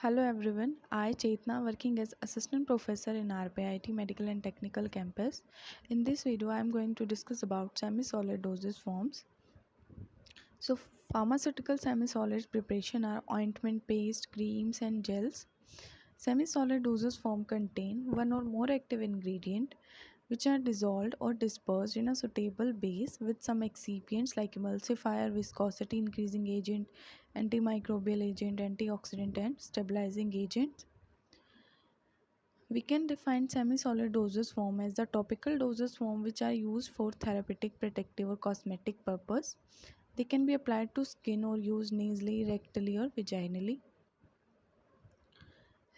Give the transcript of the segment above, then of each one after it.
Hello everyone, I Chetna working as assistant professor in RPIT Medical and Technical Campus. In this video I am going to discuss about semi-solid dosage forms. So pharmaceutical semi-solid preparation are ointment, paste, creams and gels. Semi-solid dosage form contain one or more active ingredient which are dissolved or dispersed in a suitable base with some excipients like emulsifier, viscosity increasing agent, antimicrobial agent, antioxidant and stabilizing agent. We can define semi-solid dosage form as the topical dosage form which are used for therapeutic, protective or cosmetic purpose. They can be applied to skin or used nasally, rectally or vaginally.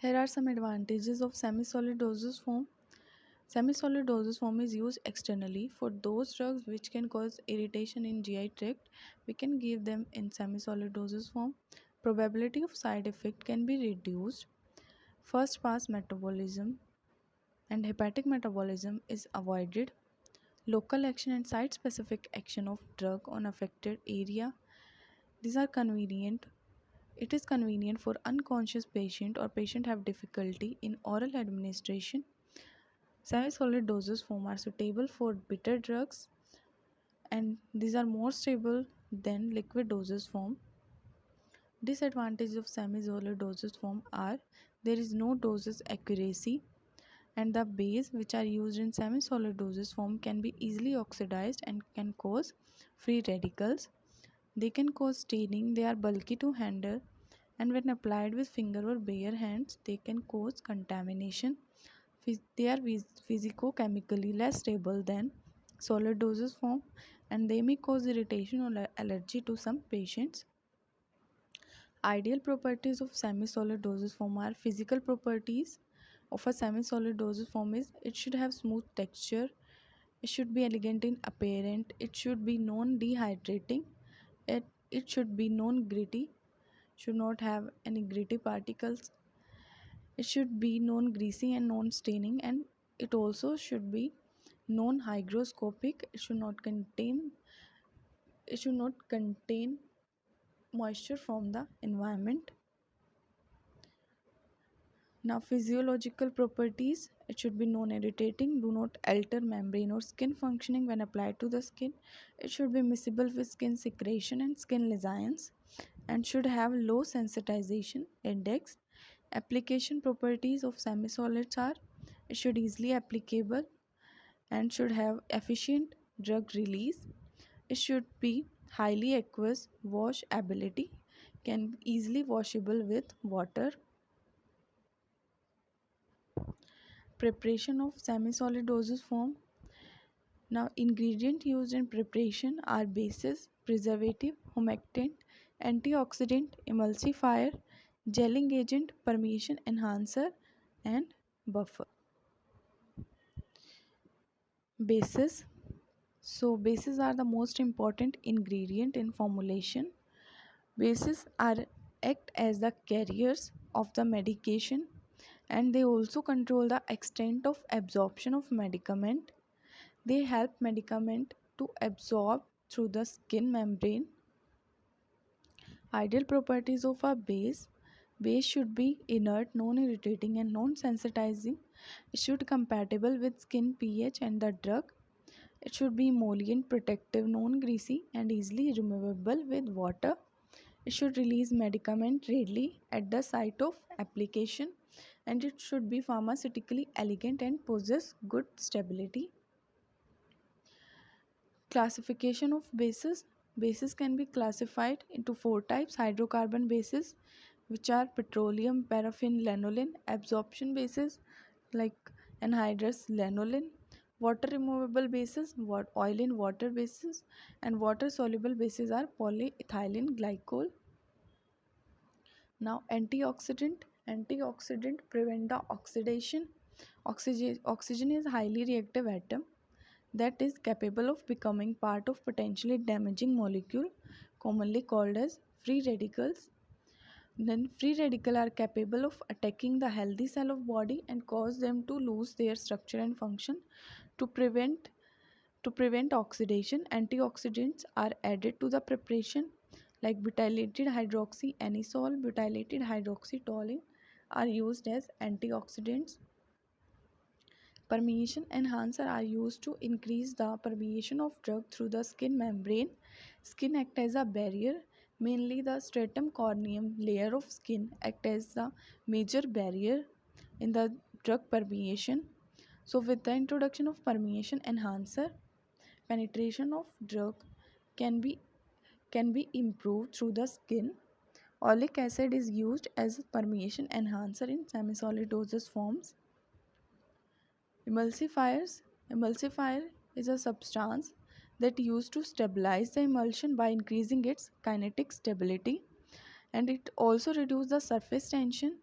Here are some advantages of semi-solid dosage form. Semi-solid dosage form is used externally for those drugs which can cause irritation in GI tract. We can give them in semi-solid dosage form. Probability of side effect can be reduced. First pass metabolism and hepatic metabolism is avoided. Local action and site specific action of drug on affected area. These are convenient. It is convenient for unconscious patient or patient have difficulty in oral administration. Semi-solid dosage form are suitable for bitter drugs and these are more stable than liquid dosage form. Disadvantages of semi-solid dosage form are there is no dosage accuracy and the base which are used in semi-solid dosage form can be easily oxidized and can cause free radicals. They can cause staining, they are bulky to handle and when applied with finger or bare hands they can cause contamination. They are physico-chemically less stable than solid dosage form and they may cause irritation or allergy to some patients. Ideal properties of semi-solid dosage form are physical properties of a semi-solid dosage form is it should have smooth texture, it should be elegant in appearance, it should be non-dehydrating, it should be non-gritty, should not have any gritty particles, it should be non-greasy and non-staining and it also should be non-hygroscopic, it should not contain moisture from the environment. Now physiological properties, it should be non-irritating, do not alter membrane or skin functioning when applied to the skin. It should be miscible with skin secretion and skin lesions and should have low sensitization index. Application properties of semi-solids are it should easily applicable and should have efficient drug release. It should be highly aqueous wash ability, can be easily washable with water. Preparation of semi-solid dosage form. Now ingredient used in preparation are bases, preservative, humectant, antioxidant, emulsifier, gelling agent, permeation enhancer and buffer. Bases. So bases are the most important ingredient in formulation. Bases are act as the carriers of the medication and they also control the extent of absorption of medicament. They help medicament to absorb through the skin membrane. Ideal properties of a base. Base should be inert, non-irritating and non-sensitizing. It should be compatible with skin pH and the drug. It should be emollient, protective, non-greasy and easily removable with water. It should release medicament readily at the site of application and it should be pharmaceutically elegant and possess good stability. Classification of bases. Bases can be classified into four types: hydrocarbon bases, which are petroleum, paraffin, lanolin; absorption bases like anhydrous lanolin; water removable bases, oil in water bases; and water soluble bases are polyethylene glycol. Now antioxidant. Antioxidant prevent the oxidation. Oxygen is highly reactive atom that is capable of becoming part of potentially damaging molecule commonly called as free radicals. Then free radical are capable of attacking the healthy cell of body and cause them to lose their structure and function. To prevent oxidation, antioxidants are added to the preparation like butylated hydroxy anisole, butylated hydroxytoluene are used as antioxidants. Permeation enhancer are used to increase the permeation of drug through the skin membrane. Skin act as a barrier. Mainly the stratum corneum layer of skin act as the major barrier in the drug permeation. So with the introduction of permeation enhancer, penetration of drug can be can be improved through the skin. Oleic acid is used as a permeation enhancer in semi-solid dosage forms. Emulsifiers. Emulsifier is a substance that used to stabilize the emulsion by increasing its kinetic stability, and it also reduces the surface tension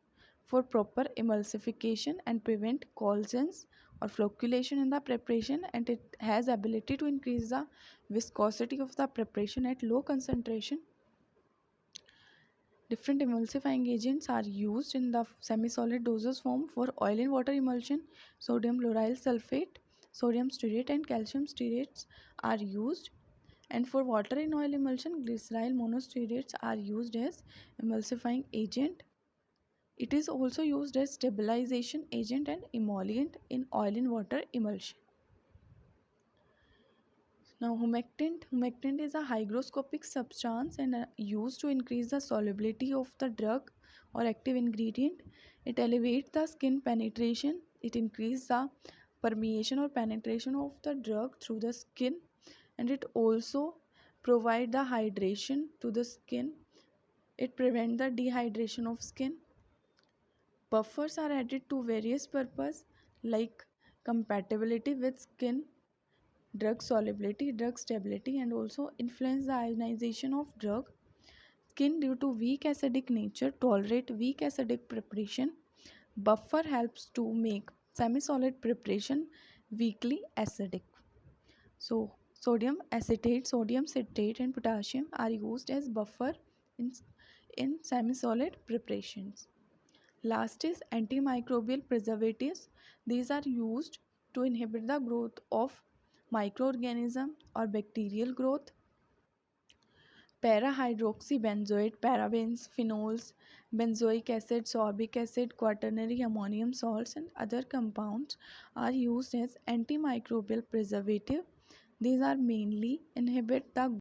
for proper emulsification and prevent collisions or flocculation in the preparation, and it has ability to increase the viscosity of the preparation at low concentration. Different emulsifying agents are used in the semi-solid dosage form. For oil and water emulsion, sodium lauryl sulfate, sodium stearate and calcium stearates are used. And for water in oil emulsion, glyceryl monostearates are used as emulsifying agent. It is also used as stabilization agent and emollient in oil and water emulsion. Now, humectant. Humectant is a hygroscopic substance and used to increase the solubility of the drug or active ingredient. It elevates the skin penetration. It increases the permeation or penetration of the drug through the skin, and it also provides the hydration to the skin. It prevents the dehydration of skin. Buffers are added to various purposes like compatibility with skin, drug solubility, drug stability, and also influence the ionization of drug. Skin, due to weak acidic nature, tolerate weak acidic preparation. Buffer helps to make semi-solid preparation weakly acidic. So sodium acetate, sodium citrate and potassium are used as buffer in, in semi-solid preparations. Last is antimicrobial preservatives. These are used to inhibit the growth of microorganism or bacterial growth. Para-hydroxybenzoate, parabens, phenols, benzoic acid, sorbic acid, quaternary ammonium salts and other compounds are used as antimicrobial preservative. These are mainly inhibit the